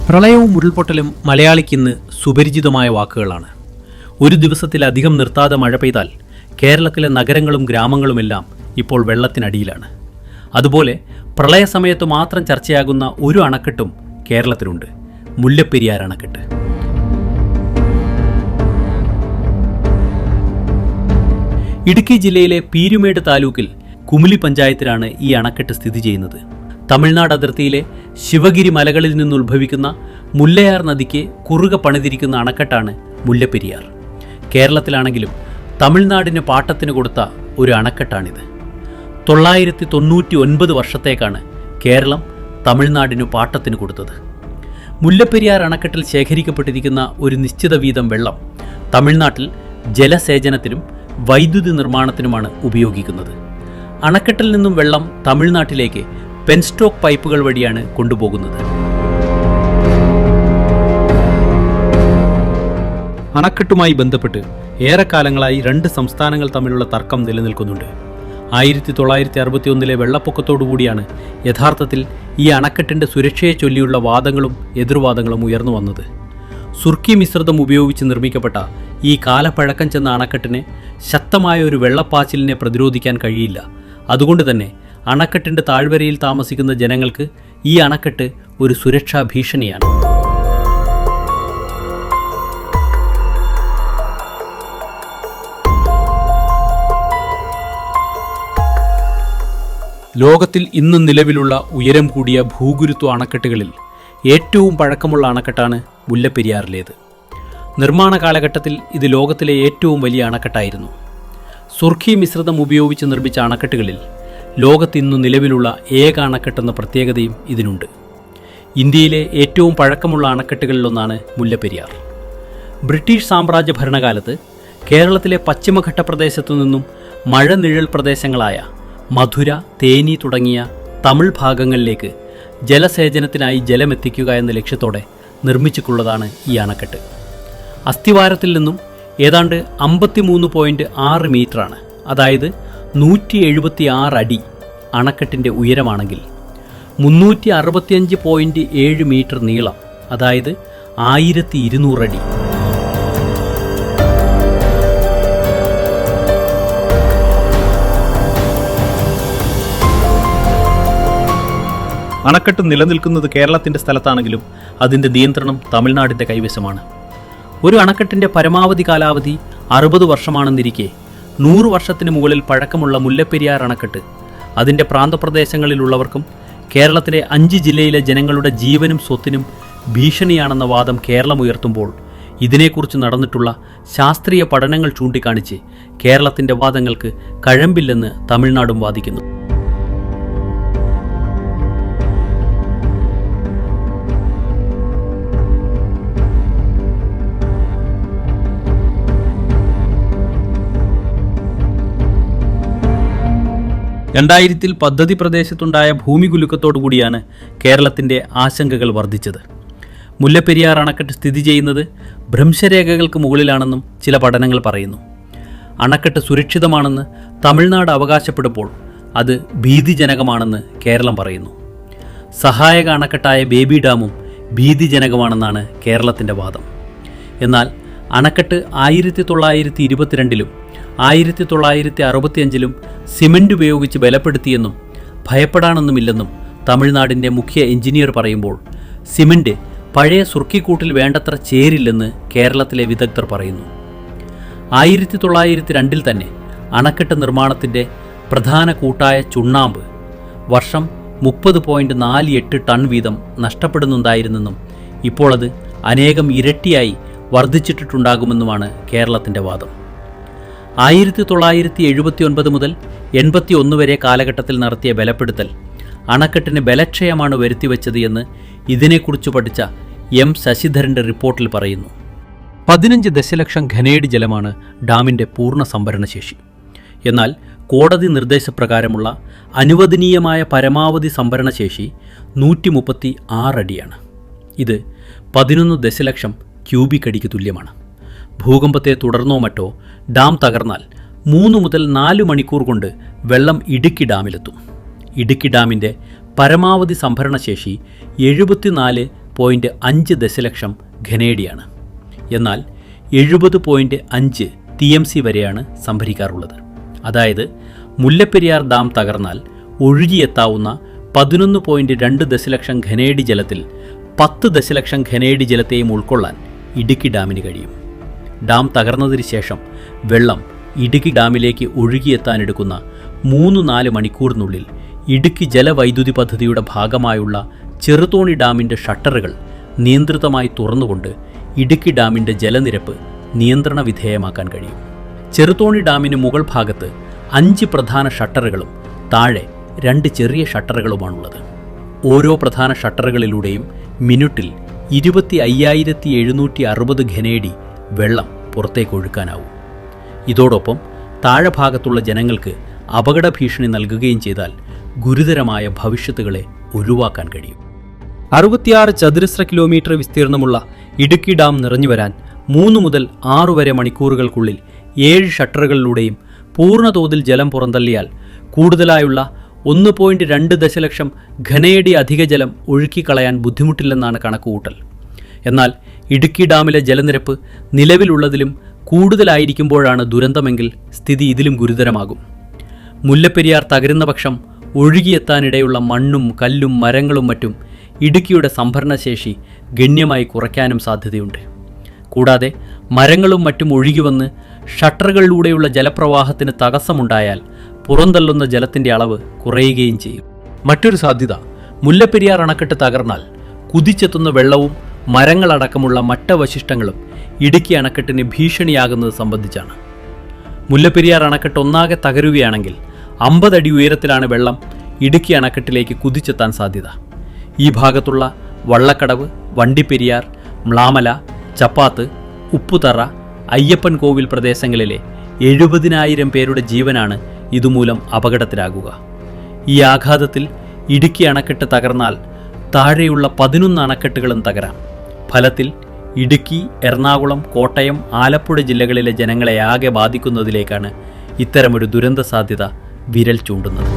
പ്രളയവും ഉരുൾപൊട്ടലും മലയാളിക്കിന്ന് സുപരിചിതമായ വാക്കുകളാണ്. ഒരു ദിവസത്തിലധികം നിർത്താതെ മഴ പെയ്താൽ കേരളത്തിലെ നഗരങ്ങളും ഗ്രാമങ്ങളുമെല്ലാം ഇപ്പോൾ വെള്ളത്തിനടിയിലാണ്. അതുപോലെ പ്രളയസമയത്ത് മാത്രം ചർച്ചയാകുന്ന ഒരു അണക്കെട്ടും കേരളത്തിലുണ്ട്, മുല്ലപ്പെരിയാർ അണക്കെട്ട്. ഇടുക്കി ജില്ലയിലെ പീരുമേട് താലൂക്കിൽ കുമിളി പഞ്ചായത്തിലാണ് ഈ അണക്കെട്ട് സ്ഥിതി ചെയ്യുന്നത്. തമിഴ്നാട് അതിർത്തിയിലെ ശിവഗിരി മലകളിൽ നിന്നുത്ഭവിക്കുന്ന മുല്ലയാർ നദിക്ക് കുറുകെ പണിതിരിക്കുന്ന അണക്കെട്ടാണ് മുല്ലപ്പെരിയാർ. കേരളത്തിലാണെങ്കിലും തമിഴ്നാടിന് പാട്ടത്തിന് കൊടുത്ത ഒരു അണക്കെട്ടാണിത്. 999 വർഷത്തേക്കാണ് കേരളം തമിഴ്നാടിന് പാട്ടത്തിന് കൊടുത്തത്. മുല്ലപ്പെരിയാർ അണക്കെട്ടിൽ ശേഖരിക്കപ്പെട്ടിരിക്കുന്ന ഒരു നിശ്ചിത വീതം വെള്ളം തമിഴ്നാട്ടിൽ ജലസേചനത്തിനും വൈദ്യുതി നിർമ്മാണത്തിനുമാണ് ഉപയോഗിക്കുന്നത്. അണക്കെട്ടിൽ നിന്നും വെള്ളം തമിഴ്നാട്ടിലേക്ക് പെൻസ്റ്റോക്ക് പൈപ്പുകൾ വഴിയാണ് കൊണ്ടുപോകുന്നത്. അണക്കെട്ടുമായി ബന്ധപ്പെട്ട് ഏറെക്കാലങ്ങളായി രണ്ട് സംസ്ഥാനങ്ങൾ തമ്മിലുള്ള തർക്കം നിലനിൽക്കുന്നുണ്ട്. 1961 വെള്ളപ്പൊക്കത്തോടുകൂടിയാണ് യഥാർത്ഥത്തിൽ ഈ അണക്കെട്ടിൻ്റെ സുരക്ഷയെ ചൊല്ലിയുള്ള വാദങ്ങളും എതിർവാദങ്ങളും ഉയർന്നു വന്നത്. സുർക്കി മിശ്രിതം ഉപയോഗിച്ച് നിർമ്മിക്കപ്പെട്ട ഈ കാലപ്പഴക്കം ചെന്ന അണക്കെട്ടിന് ശക്തമായ ഒരു വെള്ളപ്പാച്ചിലിനെ പ്രതിരോധിക്കാൻ കഴിയില്ല. അതുകൊണ്ട് തന്നെ അണക്കെട്ടിൻ്റെ താഴ്വരയിൽ താമസിക്കുന്ന ജനങ്ങൾക്ക് ഈ അണക്കെട്ട് ഒരു സുരക്ഷാ ഭീഷണിയാണ്. ലോകത്തിൽ ഇന്ന് നിലവിലുള്ള ഉയരം കൂടിയ ഭൂഗുരുത്വ അണക്കെട്ടുകളിൽ ഏറ്റവും പഴക്കമുള്ള അണക്കെട്ടാണ് മുല്ലപ്പെരിയാറിലേത്. നിർമ്മാണ കാലഘട്ടത്തിൽ ഇത് ലോകത്തിലെ ഏറ്റവും വലിയ അണക്കെട്ടായിരുന്നു. സുർഖി മിശ്രിതം ഉപയോഗിച്ച് നിർമ്മിച്ച അണക്കെട്ടുകളിൽ ലോകത്തിന്നു നിലവിലുള്ള ഏക അണക്കെട്ടെന്ന പ്രത്യേകതയും ഇതിനുണ്ട്. ഇന്ത്യയിലെ ഏറ്റവും പഴക്കമുള്ള അണക്കെട്ടുകളിലൊന്നാണ് മുല്ലപ്പെരിയാർ. ബ്രിട്ടീഷ് സാമ്രാജ്യ ഭരണകാലത്ത് കേരളത്തിലെ പശ്ചിമഘട്ട പ്രദേശത്തു നിന്നും മഴനിഴൽ പ്രദേശങ്ങളായ മധുര, തേനി തുടങ്ങിയ തമിഴ് ഭാഗങ്ങളിലേക്ക് ജലസേചനത്തിനായി ജലമെത്തിക്കുക എന്ന ലക്ഷ്യത്തോടെ നിർമ്മിച്ചിട്ടുള്ളതാണ് ഈ അണക്കെട്ട്. അസ്ഥിവാരത്തിൽ നിന്നും ഏതാണ്ട് 53.6 മീറ്ററാണ്, അതായത് 176 അടി അണക്കെട്ടിൻ്റെ ഉയരമാണെങ്കിൽ 365.7 മീറ്റർ നീളം, അതായത് 1200 അടി. അണക്കെട്ട് നിലനിൽക്കുന്നത് കേരളത്തിൻ്റെ സ്ഥലത്താണെങ്കിലും അതിൻ്റെ നിയന്ത്രണം തമിഴ്നാടിൻ്റെ കൈവശമാണ്. ഒരു അണക്കെട്ടിൻ്റെ പരമാവധി കാലാവധി 60 വർഷമാണെന്നിരിക്കെ 100 വർഷത്തിന് മുകളിൽ പഴക്കമുള്ള മുല്ലപ്പെരിയാർ അണക്കെട്ട് അതിൻ്റെ പ്രാന്തപ്രദേശങ്ങളിലുള്ളവർക്കും കേരളത്തിലെ 5 ജില്ലയിലെ ജനങ്ങളുടെ ജീവനും സ്വത്തിനും ഭീഷണിയാണെന്ന വാദം കേരളം ഉയർത്തുമ്പോൾ ഇതിനെക്കുറിച്ച് നടന്നിട്ടുള്ള ശാസ്ത്രീയ പഠനങ്ങൾ ചൂണ്ടിക്കാണിച്ച് കേരളത്തിൻ്റെ വാദങ്ങൾക്ക് കഴമ്പില്ലെന്ന് തമിഴ്നാടും വാദിക്കുന്നു. രണ്ടായിരത്തിൽ പദ്ധതി പ്രദേശത്തുണ്ടായ ഭൂമികുലുക്കത്തോടുകൂടിയാണ് കേരളത്തിൻ്റെ ആശങ്കകൾ വർദ്ധിച്ചത്. മുല്ലപ്പെരിയാർ അണക്കെട്ട് സ്ഥിതി ചെയ്യുന്നത് ഭ്രംശരേഖകൾക്ക് മുകളിലാണെന്നും ചില പഠനങ്ങൾ പറയുന്നു. അണക്കെട്ട് സുരക്ഷിതമാണെന്ന് തമിഴ്നാട് അവകാശപ്പെടുമ്പോൾ അത് ഭീതിജനകമാണെന്ന് കേരളം പറയുന്നു. സഹായക അണക്കെട്ടായ ബേബി ഡാമും ഭീതിജനകമാണെന്നാണ് കേരളത്തിൻ്റെ വാദം. എന്നാൽ അണക്കെട്ട് 1922 1965 സിമൻ്റ് ഉപയോഗിച്ച് ബലപ്പെടുത്തിയെന്നും ഭയപ്പെടാനൊന്നുമില്ലെന്നും തമിഴ്നാടിൻ്റെ മുഖ്യ എഞ്ചിനീയർ പറയുമ്പോൾ സിമൻ്റ് പഴയ സുർക്കിക്കൂട്ടിൽ വേണ്ടത്ര ചേരില്ലെന്ന് കേരളത്തിലെ വിദഗ്ധർ പറയുന്നു. 1902 തന്നെ അണക്കെട്ട് നിർമ്മാണത്തിൻ്റെ പ്രധാന കൂട്ടായ ചുണ്ണാമ്പ് വർഷം 30.48 ടൺ വീതം നഷ്ടപ്പെടുന്നുണ്ടായിരുന്നെന്നും ഇപ്പോൾ അത് അനേകം ഇരട്ടിയായി വർദ്ധിച്ചിട്ടുണ്ടാകുമെന്നുമാണ് കേരളത്തിൻ്റെ വാദം. 1979 മുതൽ 81 വരെ കാലഘട്ടത്തിൽ നടത്തിയ ബലപ്പെടുത്തൽ അണക്കെട്ടിന് ബലക്ഷയമാണ് വരുത്തിവെച്ചത് എന്ന് ഇതിനെക്കുറിച്ച് പഠിച്ച എം ശശിധരൻ്റെ റിപ്പോർട്ടിൽ പറയുന്നു. 15 ദശലക്ഷം ഘനയടി ജലമാണ് ഡാമിൻ്റെ പൂർണ്ണ സംഭരണശേഷി. എന്നാൽ കോടതി നിർദ്ദേശപ്രകാരമുള്ള അനുവദനീയമായ പരമാവധി സംഭരണശേഷി 136 അടിയാണ്. ഇത് 11 ദശലക്ഷം ക്യൂബിക് അടിക്ക് തുല്യമാണ്. ഭൂകമ്പത്തെ തുടർന്നോ മറ്റോ ഡാം തകർന്നാൽ 3 മുതൽ 4 മണിക്കൂർ കൊണ്ട് വെള്ളം ഇടുക്കി ഡാമിലെത്തും. ഇടുക്കി ഡാമിൻ്റെ പരമാവധി സംഭരണശേഷി 74 70.5 ദശലക്ഷം ഘനയടിയാണ്. എന്നാൽ 70.5 TMC വരെയാണ് സംഭരിക്കാറുള്ളത്. അതായത് മുല്ലപ്പെരിയാർ ഡാം തകർന്നാൽ ഒഴുകിയെത്താവുന്ന 11.2 ദശലക്ഷം ഘനയടി ജലത്തിൽ 10 ദശലക്ഷം ഘനയടി ജലത്തെയും ഉൾക്കൊള്ളാൻ ഇടുക്കി ഡാമിന് കഴിയും. ഡാം തകർന്നതിന് ശേഷം വെള്ളം ഇടുക്കി ഡാമിലേക്ക് ഒഴുകിയെത്താനെടുക്കുന്ന 3-4 മണിക്കൂറിനുള്ളിൽ ഇടുക്കി ജലവൈദ്യുതി പദ്ധതിയുടെ ഭാഗമായുള്ള ചെറുതോണി ഡാമിൻ്റെ ഷട്ടറുകൾ നിയന്ത്രിതമായി തുറന്നുകൊണ്ട് ഇടുക്കി ഡാമിൻ്റെ ജലനിരപ്പ് നിയന്ത്രണ വിധേയമാക്കാൻ കഴിയും. ചെറുതോണി ഡാമിന് മുകൾ ഭാഗത്ത് 5 പ്രധാന ഷട്ടറുകളും താഴെ 2 ചെറിയ ഷട്ടറുകളുമാണുള്ളത്. ഓരോ പ്രധാന ഷട്ടറുകളിലൂടെയും മിനിറ്റിൽ 25,760 ഘനയടി വെള്ളം പുറത്തേക്ക് ഒഴുക്കാനാവും. ഇതോടൊപ്പം താഴെ ഭാഗത്തുള്ള ജനങ്ങൾക്ക് അപകട ഭീഷണി നൽകുകയും ചെയ്താൽ ഗുരുതരമായ ഭവിഷ്യത്തുകളെ ഒഴിവാക്കാൻ കഴിയും. 66 ചതുരശ്ര കിലോമീറ്റർ വിസ്തീർണമുള്ള ഇടുക്കി ഡാം നിറഞ്ഞുവരാൻ 3 മുതൽ 6 വരെ മണിക്കൂറുകൾക്കുള്ളിൽ 7 ഷട്ടറുകളിലൂടെയും പൂർണ്ണതോതിൽ ജലം പുറന്തള്ളിയാൽ കൂടുതലായുള്ള 1.2 ദശലക്ഷം ഘനയടി അധിക ജലം ഒഴുക്കിക്കളയാൻ ബുദ്ധിമുട്ടില്ലെന്നാണ് കണക്കുകൂട്ടൽ. എന്നാൽ ഇടുക്കി ഡാമിലെ ജലനിരപ്പ് നിലവിലുള്ളതിലും കൂടുതലായിരിക്കുമ്പോഴാണ് ദുരന്തമെങ്കിൽ സ്ഥിതി ഇതിലും ഗുരുതരമാകും. മുല്ലപ്പെരിയാർ തകരുന്ന പക്ഷം ഒഴുകിയെത്താനിടയുള്ള മണ്ണും കല്ലും മരങ്ങളും മറ്റും ഇടുക്കിയുടെ സംഭരണശേഷി ഗണ്യമായി കുറയ്ക്കാനും സാധ്യതയുണ്ട്. കൂടാതെ മരങ്ങളും മറ്റും ഒഴുകിവന്ന് ഷട്ടറുകളിലൂടെയുള്ള ജലപ്രവാഹത്തിന് തടസ്സമുണ്ടായാൽ പുറന്തള്ളുന്ന ജലത്തിൻ്റെ അളവ് കുറയുകയും ചെയ്യും. മറ്റൊരു സാധ്യത മുല്ലപ്പെരിയാർ അണക്കെട്ട് തകർന്നാൽ കുതിച്ചെത്തുന്ന വെള്ളവും മരങ്ങളടക്കമുള്ള മറ്റവശിഷ്ടങ്ങളും ഇടുക്കി അണക്കെട്ടിന് ഭീഷണിയാകുന്നത് സംബന്ധിച്ചാണ്. മുല്ലപ്പെരിയാർ അണക്കെട്ട് ഒന്നാകെ തകരുകയാണെങ്കിൽ 50 അടി ഉയരത്തിലാണ് വെള്ളം ഇടുക്കി അണക്കെട്ടിലേക്ക് കുതിച്ചെത്താൻ സാധ്യത. ഈ ഭാഗത്തുള്ള വള്ളക്കടവ്, വണ്ടിപ്പെരിയാർ, മ്ലാമല, ചപ്പാത്ത്, ഉപ്പുതറ, അയ്യപ്പൻ കോവിൽ പ്രദേശങ്ങളിലെ 70,000 പേരുടെ ജീവനാണ് ഇതുമൂലം അപകടത്തിലാകുക. ഈ ആഘാതത്തിൽ ഇടുക്കി അണക്കെട്ട് തകർന്നാൽ താഴെയുള്ള 11 അണക്കെട്ടുകളും തകരാം. ഫലത്തിൽ ഇടുക്കി, എറണാകുളം, കോട്ടയം, ആലപ്പുഴ ജില്ലകളിലെ ജനങ്ങളെ ആകെ ബാധിക്കുന്നതിലേക്കാണ് ഇത്തരമൊരു ദുരന്ത സാധ്യത വിരൽ ചൂണ്ടുന്നത്.